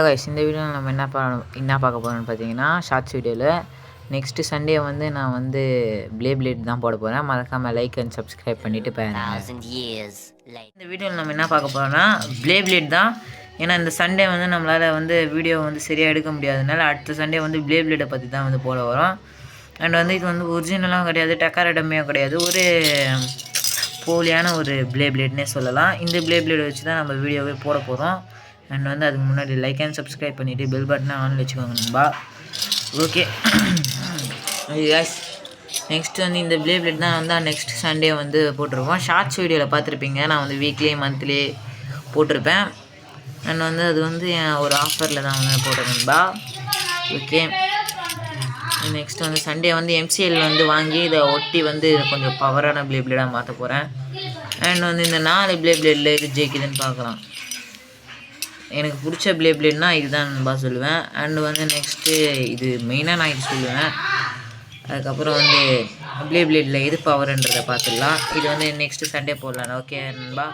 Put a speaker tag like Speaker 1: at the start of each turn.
Speaker 1: Guys, இந்த வீடியோவில் நம்ம என்ன பார்க்க போகிறோம்னு பார்த்தீங்கன்னா, ஷார்ட்ஸ் வீடியோவில் நெக்ஸ்ட்டு சண்டே வந்து நான் வந்து பிளேட் தான் போட போகிறேன். மறக்காமல் லைக் அண்ட் சப்ஸ்கிரைப் பண்ணிவிட்டு பாருங்க. இந்த வீடியோவில் நம்ம என்ன பார்க்க போகிறோம்னா பிளேட் தான். ஏன்னா இந்த சண்டே வந்து நம்மளால் வந்து வீடியோ வந்து சரியாக எடுக்க முடியாதனால அடுத்த சண்டே வந்து பிளேடை பற்றி தான் வந்து போட வரோம். அண்ட் வந்து இது வந்து ஒரிஜினலாகவும் கிடையாது, டக்காரடமையும் கிடையாது, ஒரு போலியான ஒரு பிளேட்னே சொல்லலாம். இந்த பிளேட் வச்சு தான் நம்ம வீடியோவே போட போகிறோம். அண்ட் வந்து அதுக்கு முன்னாடி லைக் அண்ட் சப்ஸ்கிரைப் பண்ணிவிட்டு பெல் பட்டனை ஆன் வச்சுக்கோங்க நண்பா. ஓகே யஸ், நெக்ஸ்ட் வந்து இந்த பிளேட் தான் வந்து நெக்ஸ்ட் சண்டே வந்து போட்டிருப்போம். ஷார்ட்ஸ் வீடியோவில் பார்த்துருப்பீங்க, நான் வந்து வீக்லி மந்த்லி போட்டிருப்பேன். அண்ட் வந்து அது வந்து ஒரு ஆஃபரில் தான் வந்து போட்டேன் நண்பா. ஓகே, நெக்ஸ்ட் வந்து சண்டே வந்து எம்சிஎல் வந்து வாங்கி இதை ஒட்டி வந்து கொஞ்சம் பவரான பிளேடாக மாற்ற போகிறேன். அண்ட் வந்து இந்த 4 பிளேடில் இது ஜெயிக்குதுன்னு பார்க்கலாம். எனக்கு பிடிச்ச பிளேட்னா இதுதான் நண்பா சொல்லுவேன். அண்டு வந்து நெக்ஸ்ட்டு இது மெயினாக நான் இது சொல்லுவேன். அதுக்கப்புறம் வந்து பிளேடில் எது பவர்ன்றதை பார்த்துடலாம். இது வந்து நெக்ஸ்ட்டு சண்டே போடலாம். ஓகே நண்பா.